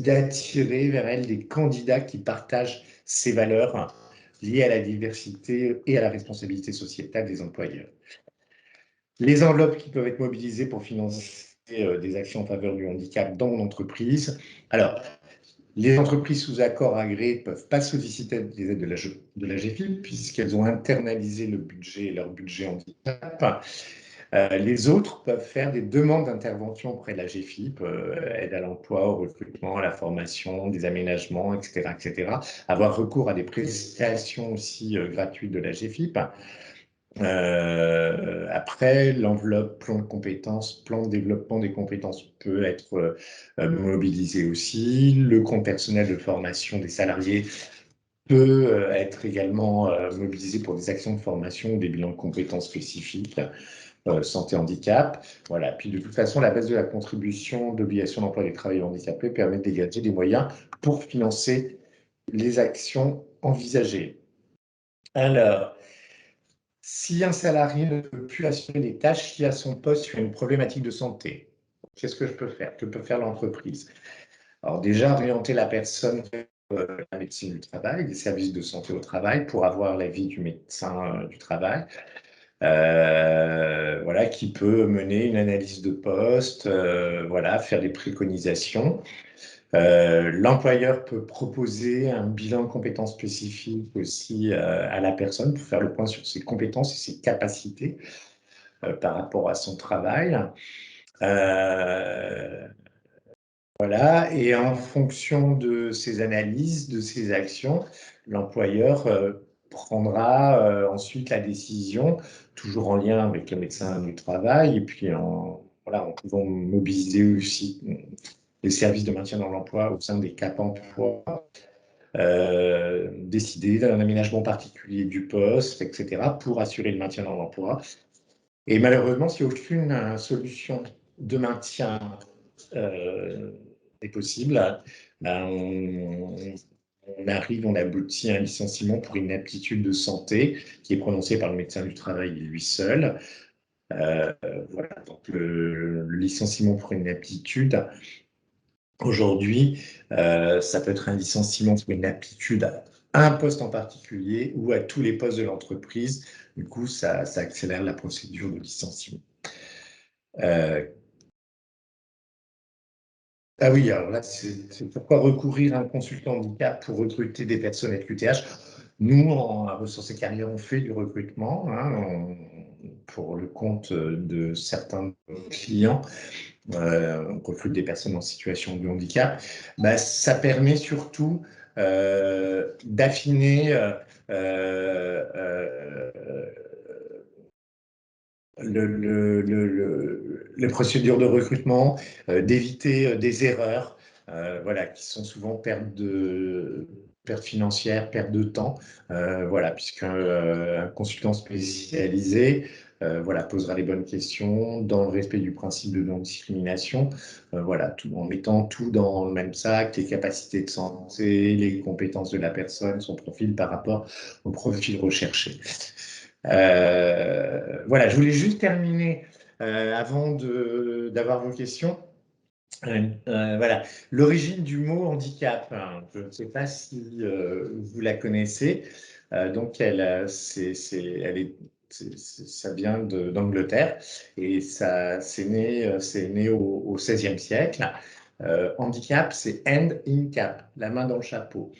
d'attirer vers elle des candidats qui partagent ces valeurs liées à la diversité et à la responsabilité sociétale des employeurs. Les enveloppes qui peuvent être mobilisées pour financer des actions en faveur du handicap dans mon entreprise. Alors, les entreprises sous accord agréé ne peuvent pas solliciter des aides de la GFIP puisqu'elles ont internalisé leur budget handicap. Les autres peuvent faire des demandes d'intervention auprès de la GFIP, aide à l'emploi, au recrutement, à la formation, des aménagements, etc., etc. Avoir recours à des prestations aussi gratuites de la GFIP. Après, l'enveloppe plan de compétences, plan de développement des compétences peut être mobilisé aussi. Le compte personnel de formation des salariés peut être également mobilisé pour des actions de formation ou des bilans de compétences spécifiques, santé handicap. Voilà. Puis de toute façon, la baisse de la contribution d'obligation d'emploi des travailleurs handicapés permet de dégager des moyens pour financer les actions envisagées. Alors, si un salarié ne peut plus assurer les tâches liées à son poste sur une problématique de santé, qu'est-ce que je peux faire? Que peut faire l'entreprise? Alors déjà, orienter la personne la médecine du travail, des services de santé au travail, pour avoir l'avis du médecin du travail. Voilà, qui peut mener une analyse de poste, voilà, faire des préconisations. L'employeur peut proposer un bilan de compétences spécifiques aussi à la personne pour faire le point sur ses compétences et ses capacités par rapport à son travail. Voilà, et en fonction de ces analyses, de ces actions, l'employeur prendra ensuite la décision, toujours en lien avec le médecin du travail, et puis voilà, en pouvant mobiliser aussi les services de maintien dans l'emploi au sein des CAP emploi, décider d'un aménagement particulier du poste, etc., pour assurer le maintien dans l'emploi. Et malheureusement, si aucune solution de maintien est possible, ben, on aboutit à un licenciement pour une inaptitude de santé qui est prononcée par le médecin du travail lui seul. Voilà, donc le licenciement pour une inaptitude, aujourd'hui, ça peut être un licenciement pour une inaptitude à un poste en particulier ou à tous les postes de l'entreprise. Du coup, ça accélère la procédure de licenciement. Ah oui, alors là, c'est pourquoi recourir à un consultant handicap pour recruter des personnes avec QTH. Nous, à Ressources et Carrières, on fait du recrutement pour le compte de certains clients. On recrute des personnes en situation de handicap. Bah, ça permet surtout d'affiner les procédures de recrutement, d'éviter des erreurs, voilà, qui sont souvent perte financière, perte de temps, voilà, puisqu'un consultant spécialisé voilà, posera les bonnes questions dans le respect du principe de non-discrimination, voilà, en mettant tout dans le même sac, les capacités de santé, les compétences de la personne, son profil par rapport au profil recherché. Voilà, je voulais juste terminer avant d'avoir vos questions. Voilà, l'origine du mot handicap, hein, je ne sais pas si vous la connaissez. Donc, ça vient d'Angleterre et c'est né au XVIe siècle. Handicap, c'est hand in cap, la main dans le chapeau.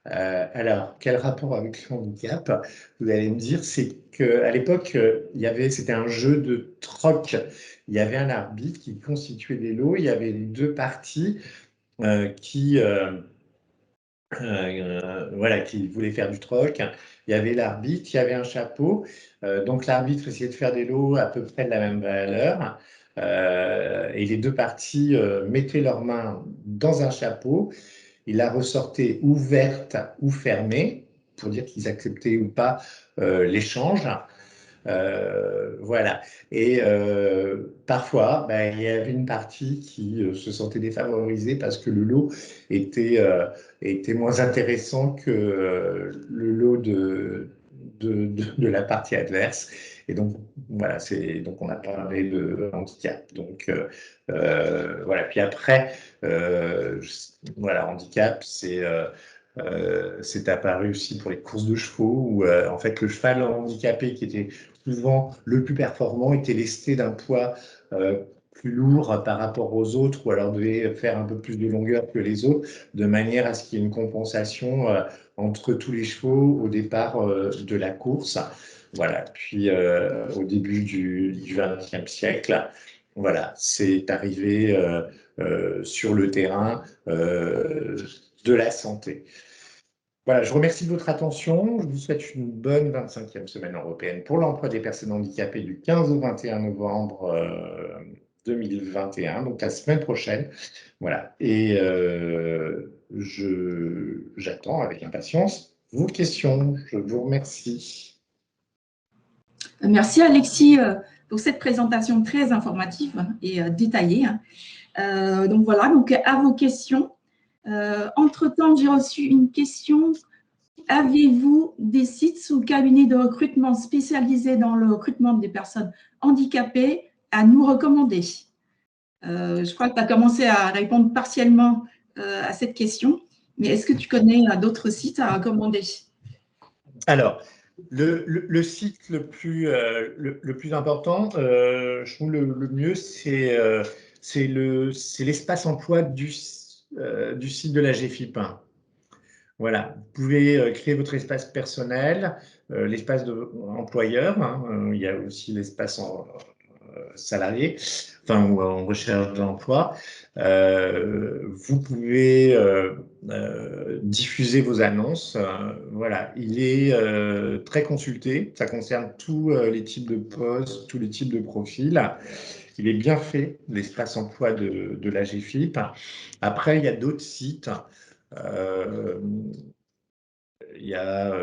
Alors, quel rapport avec le handicap? Vous allez me dire, c'est qu'à l'époque, c'était un jeu de troc. Il y avait un arbitre qui constituait des lots. Il y avait les deux parties voilà, qui voulaient faire du troc. Il y avait l'arbitre, il y avait un chapeau. Donc, l'arbitre essayait de faire des lots à peu près de la même valeur. Et les deux parties mettaient leurs mains dans un chapeau. Il la ressortait ouverte ou fermée pour dire qu'ils acceptaient ou pas l'échange. Voilà. Et parfois, il y avait une partie qui se sentait défavorisée parce que le lot était moins intéressant que le lot de la partie adverse. Et donc, voilà, donc on a parlé de handicap. Donc, voilà. Puis après, voilà, handicap, c'est apparu aussi pour les courses de chevaux où en fait le cheval handicapé qui était souvent le plus performant était lesté d'un poids plus lourd par rapport aux autres ou alors devait faire un peu plus de longueur que les autres de manière à ce qu'il y ait une compensation entre tous les chevaux au départ de la course. Voilà. Puis au début du XXe siècle, voilà, c'est arrivé sur le terrain de la santé. Voilà, je remercie de votre attention. Je vous souhaite une bonne 25e semaine européenne pour l'emploi des personnes handicapées du 15 au 21 novembre 2021, donc la semaine prochaine. Voilà, et j'attends avec impatience vos questions. Je vous remercie. Merci Alexis pour cette présentation très informative et détaillée. Donc voilà, donc à vos questions. Entre-temps, j'ai reçu une question. Avez-vous des sites ou cabinets de recrutement spécialisés dans le recrutement des personnes handicapées à nous recommander? Je crois que tu as commencé à répondre partiellement à cette question. Mais est-ce que tu connais d'autres sites à recommander? Alors, le site le plus important, je trouve le mieux, c'est l'espace emploi du site de la GFIP. Voilà, vous pouvez créer votre espace personnel, l'espace de employeur, hein, il y a aussi l'espace salarié, enfin, ou en recherche d'emploi. Vous pouvez diffuser vos annonces. Voilà, il est très consulté. Ça concerne tous les types de postes, tous les types de profils. Il est bien fait, l'espace emploi de la GFIP. Après, il y a d'autres sites. Euh, il y a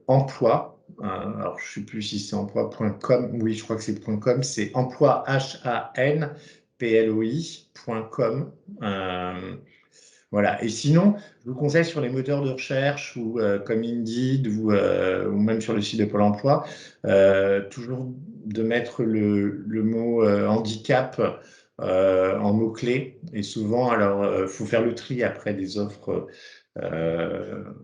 emploi. Alors, je ne sais plus si c'est emploi.com. Oui, je crois que c'est .com. C'est emploi, HANPLOI.com. Voilà. Et sinon, je vous conseille sur les moteurs de recherche ou comme Indeed ou même sur le site de Pôle emploi, toujours de mettre le mot handicap en mots-clés. Et souvent, alors, il faut faire le tri après des offres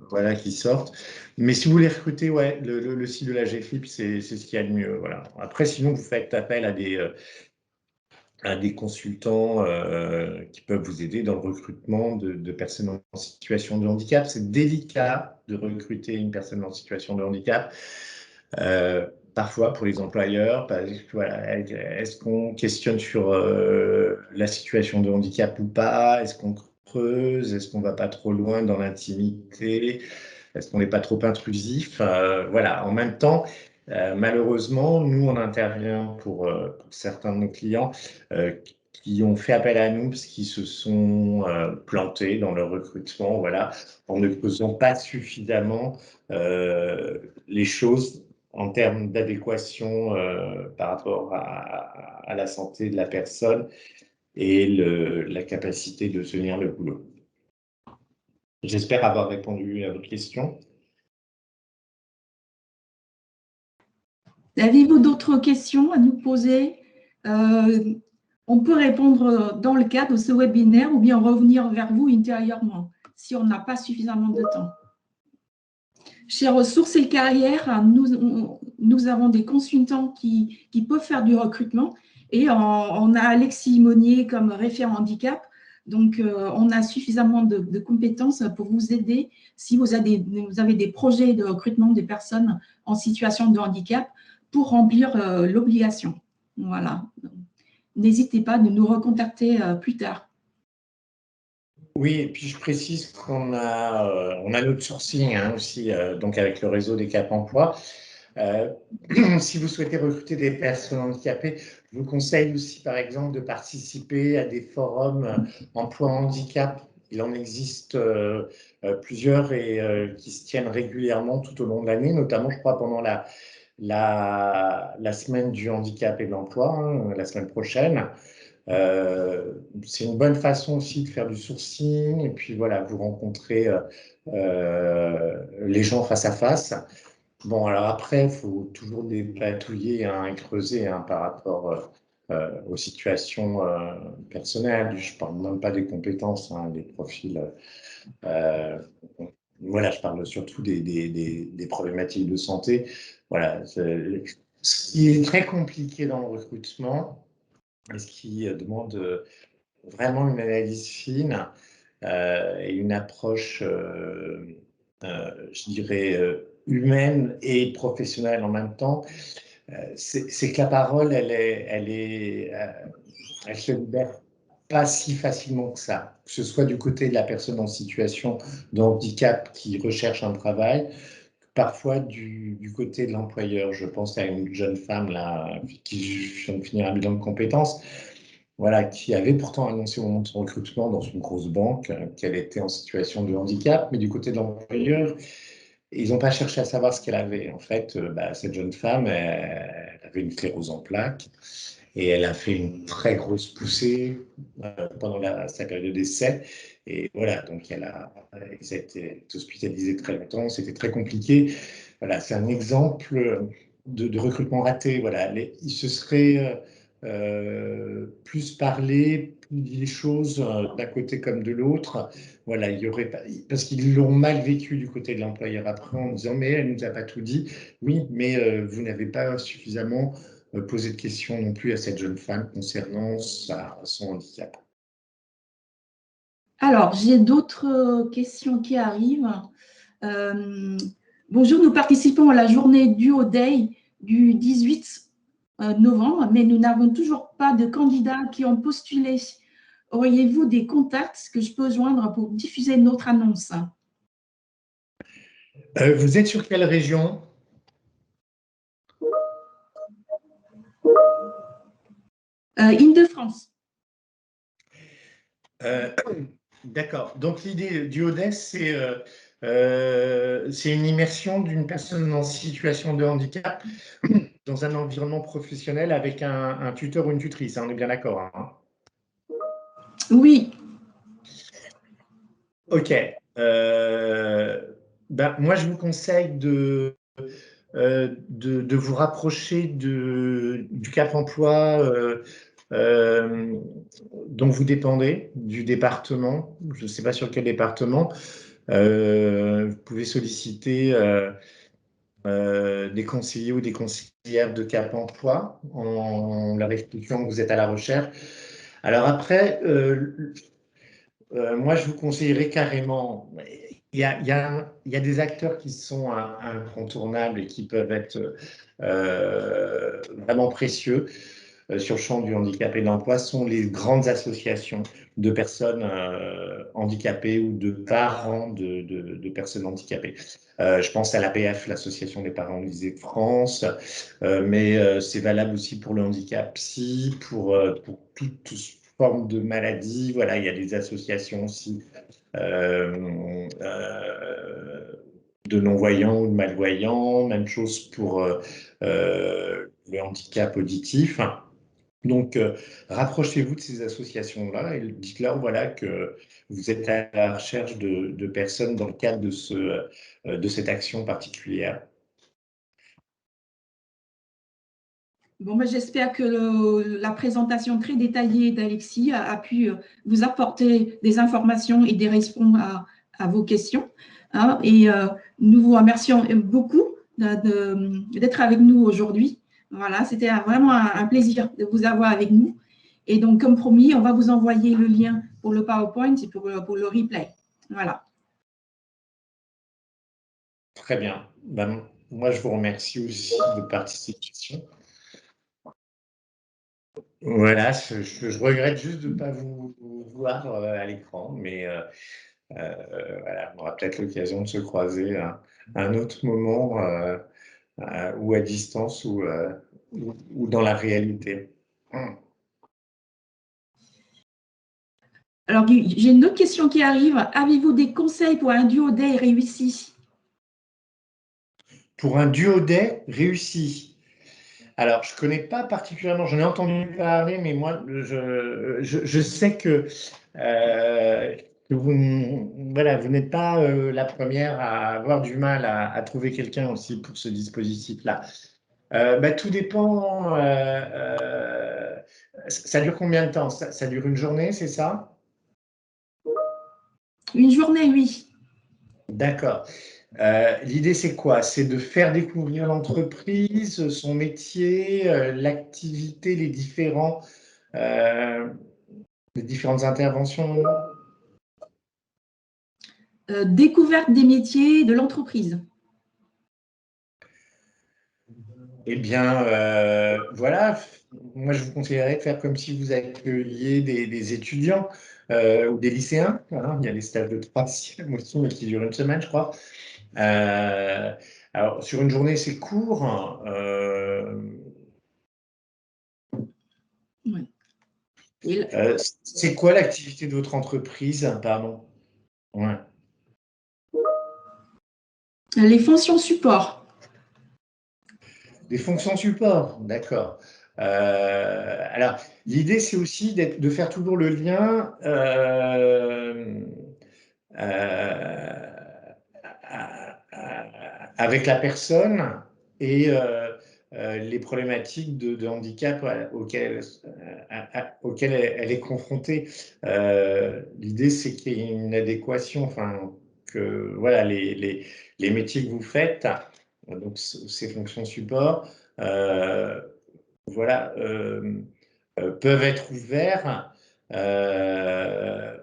voilà, qui sortent. Mais si vous voulez recruter, ouais, le site de la GFIP, c'est ce qu'il y a de mieux. Voilà. Après, sinon, vous faites appel à des consultants qui peuvent vous aider dans le recrutement de personnes en situation de handicap. C'est délicat de recruter une personne en situation de handicap. Parfois pour les employeurs, parce que, voilà, est-ce qu'on questionne sur la situation de handicap ou pas? Est-ce qu'on creuse? Est-ce qu'on va pas trop loin dans l'intimité? Est-ce qu'on n'est pas trop intrusif? Voilà. En même temps, malheureusement, nous, on intervient pour certains de nos clients qui ont fait appel à nous parce qu'ils se sont plantés dans leur recrutement, voilà, en ne faisant pas suffisamment les choses en termes d'adéquation par rapport à la santé de la personne et la capacité de tenir le boulot. J'espère avoir répondu à votre question. Avez-vous d'autres questions à nous poser? On peut répondre dans le cadre de ce webinaire ou bien revenir vers vous intérieurement si on n'a pas suffisamment de temps. Chez Ressources et Carrières, nous avons des consultants qui peuvent faire du recrutement et on a Alexis Monnier comme référent handicap. Donc, on a suffisamment de compétences pour vous aider si vous avez des projets de recrutement des personnes en situation de handicap pour remplir l'obligation. Voilà. N'hésitez pas de nous recontacter plus tard. Oui, et puis je précise on a notre sourcing hein, aussi, donc avec le réseau des Cap Emploi. Si vous souhaitez recruter des personnes handicapées, je vous conseille aussi, par exemple, de participer à des forums emploi handicap. Il en existe plusieurs et qui se tiennent régulièrement tout au long de l'année, notamment, je crois, pendant la semaine du handicap et de l'emploi, hein, la semaine prochaine. C'est une bonne façon aussi de faire du sourcing et puis voilà, vous rencontrez les gens face à face. Bon, alors après, il faut toujours dépatouiller hein, et creuser hein, par rapport aux situations personnelles. Je ne parle même pas des compétences, hein, des profils. Euh, voilà, je parle surtout des problématiques de santé. Voilà, ce qui est très compliqué dans le recrutement, et ce qui demande vraiment une analyse fine et une approche, je dirais, humaine et professionnelle en même temps, c'est que la parole, elle se libère pas si facilement que ça, que ce soit du côté de la personne en situation de handicap qui recherche un travail, parfois du côté de l'employeur. Je pense à une jeune femme là, qui vient de finir un bilan de compétences, voilà, qui avait pourtant annoncé au moment de son recrutement dans une grosse banque qu'elle était en situation de handicap, mais du côté de l'employeur, ils n'ont pas cherché à savoir ce qu'elle avait. En fait, cette jeune femme, elle avait une sclérose en plaques et elle a fait une très grosse poussée pendant sa période d'essai. Et voilà, donc elle a été hospitalisée très longtemps, c'était très compliqué. Voilà, c'est un exemple de recrutement raté. Voilà, il se serait plus parler, plus dit les choses d'un côté comme de l'autre. Voilà, il y aurait pas, parce qu'ils l'ont mal vécu du côté de l'employeur après en disant mais elle nous a pas tout dit. Oui, mais vous n'avez pas suffisamment posé de questions non plus à cette jeune femme concernant son handicap. Alors, j'ai d'autres questions qui arrivent. Bonjour, nous participons à la journée Duo Day du 18 novembre, mais nous n'avons toujours pas de candidats qui ont postulé. Auriez-vous des contacts que je peux joindre pour diffuser notre annonce? Vous êtes sur quelle région? Île-de-France. D'accord. Donc l'idée du ODES, c'est une immersion d'une personne en situation de handicap dans un environnement professionnel avec un tuteur ou une tutrice. Hein, on est bien d'accord. Hein. Oui. Ok. Moi, je vous conseille de vous rapprocher du Cap emploi dont vous dépendez, du département. Je ne sais pas sur quel département. Vous pouvez solliciter des conseillers ou des conseillères de Cap emploi en leur expliquant que vous êtes à la recherche. Alors après, moi, je vous conseillerais carrément, il y a des acteurs qui sont incontournables et qui peuvent être vraiment précieux sur le champ du handicap et de l'emploi, sont les grandes associations de personnes handicapées ou de parents de personnes handicapées. Je pense à l'APF, l'Association des parents handicapés de France, mais c'est valable aussi pour le handicap psy, pour toute forme de maladie. Voilà, il y a des associations aussi de non-voyants ou de malvoyants. Même chose pour le handicap auditif. Donc, rapprochez-vous de ces associations-là et dites-leur voilà, que vous êtes à la recherche de personnes dans le cadre de cette action particulière. Bon, ben, j'espère que la présentation très détaillée d'Alexis a pu vous apporter des informations et des réponses à vos questions. Hein, et nous vous remercions beaucoup d'être avec nous aujourd'hui. Voilà, c'était vraiment un plaisir de vous avoir avec nous. Et donc, comme promis, on va vous envoyer le lien pour le PowerPoint et pour le replay. Voilà. Très bien. Ben, moi, je vous remercie aussi de participation. Voilà, je regrette juste de ne pas vous voir à l'écran, mais voilà, on aura peut-être l'occasion de se croiser à un autre moment, ou à distance, ou dans la réalité. Alors, j'ai une autre question qui arrive. Avez-vous des conseils pour un duo day réussi? Pour un duo day réussi. Alors, je ne connais pas particulièrement, j'en ai entendu parler, mais moi, je sais que voilà, vous n'êtes pas la première à avoir du mal à trouver quelqu'un aussi pour ce dispositif-là. Tout dépend. Ça dure combien de temps? Ça dure une journée, c'est ça? Une journée, oui. D'accord. L'idée, c'est quoi? C'est de faire découvrir l'entreprise, son métier, l'activité, les différentes interventions. Découverte des métiers de l'entreprise. Eh bien, voilà, moi je vous conseillerais de faire comme si vous accueilliez des étudiants ou des lycéens. Hein. Il y a des stages de 3e aussi, mais qui durent une semaine, je crois. Alors, sur une journée, c'est court. Oui. C'est quoi l'activité de votre entreprise? Pardon. Ouais. Les fonctions support. Des fonctions support, d'accord. Alors, l'idée, c'est aussi de faire toujours le lien avec la personne et les problématiques de handicap auxquelles elle est confrontée. L'idée, c'est qu'il y ait une adéquation, enfin, que voilà, les métiers que vous faites, donc ces fonctions support, voilà, peuvent être ouverts à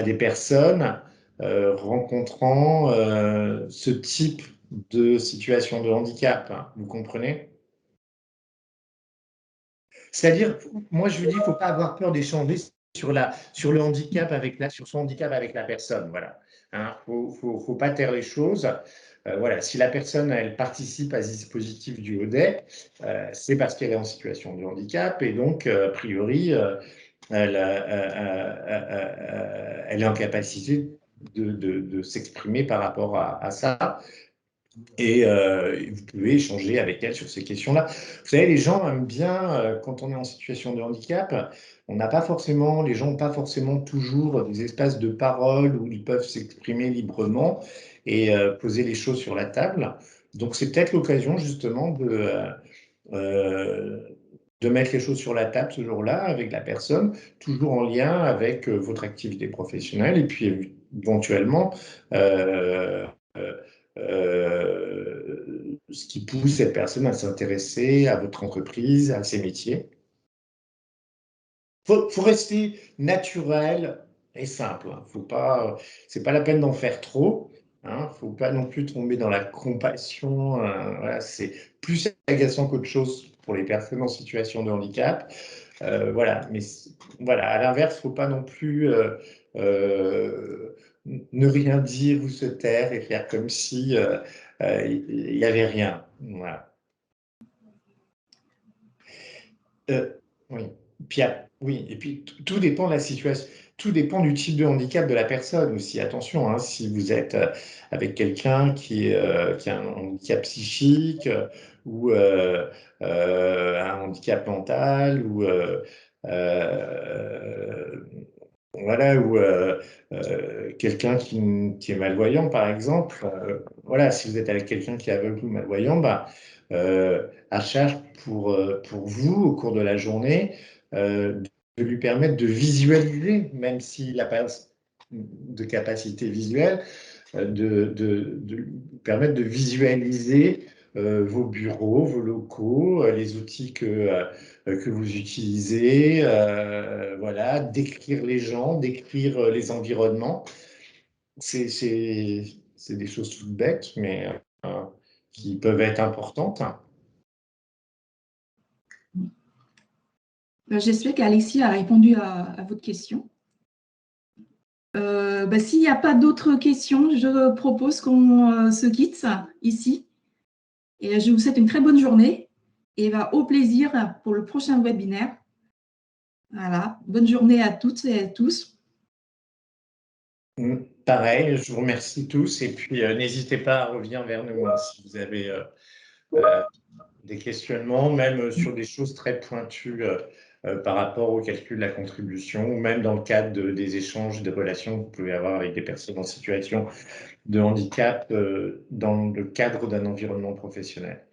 des personnes rencontrant ce type de situation de handicap, hein, vous comprenez? C'est-à-dire, moi je vous dis, il ne faut pas avoir peur d'échanger sur le handicap sur son handicap avec la personne, voilà. Hein, faut pas taire les choses. Voilà, si la personne elle participe à ce dispositif du ODE, c'est parce qu'elle est en situation de handicap et donc a priori elle est en capacité de s'exprimer par rapport à ça. Et vous pouvez échanger avec elle sur ces questions-là. Vous savez, les gens aiment bien, quand on est en situation de handicap, les gens n'ont pas forcément toujours des espaces de parole où ils peuvent s'exprimer librement et poser les choses sur la table. Donc, c'est peut-être l'occasion justement euh, de mettre les choses sur la table ce jour-là avec la personne, toujours en lien avec votre activité professionnelle et puis éventuellement euh, euh, ce qui pousse cette personne à s'intéresser à votre entreprise, à ses métiers. Faut rester naturel et simple. Hein. Faut pas, c'est pas la peine d'en faire trop. Hein. Faut pas non plus tomber dans la compassion. Voilà, c'est plus agaçant qu'autre chose pour les personnes en situation de handicap. Voilà, mais voilà, à l'inverse, faut pas non plus ne rien dire ou se taire et faire comme si il y avait rien. Voilà. Euh, oui. Oui, et puis tout dépend de la situation, tout dépend du type de handicap de la personne aussi. Attention, hein, si vous êtes avec quelqu'un qui a un handicap psychique ou un handicap mental ou euh, voilà, ou quelqu'un qui est malvoyant, par exemple. Voilà, si vous êtes avec quelqu'un qui est aveugle ou malvoyant, bah, à charge pour vous, au cours de la journée, de lui permettre de visualiser, même s'il n'a pas de capacité visuelle, de lui permettre de visualiser vos bureaux, vos locaux, les outils que vous utilisez, voilà, décrire les gens, décrire les environnements. C'est des choses toutes bêtes, mais qui peuvent être importantes. J'espère qu'Alexis a répondu à votre question. S'il n'y a pas d'autres questions, je propose qu'on se quitte ici. Et je vous souhaite une très bonne journée et au plaisir pour le prochain webinaire. Voilà, bonne journée à toutes et à tous. Pareil, je vous remercie tous et puis n'hésitez pas à revenir vers nous hein, si vous avez des questionnements, même sur des choses très pointues par rapport au calcul de la contribution, ou même dans le cadre des échanges, des relations que vous pouvez avoir avec des personnes en situation de handicap dans le cadre d'un environnement professionnel.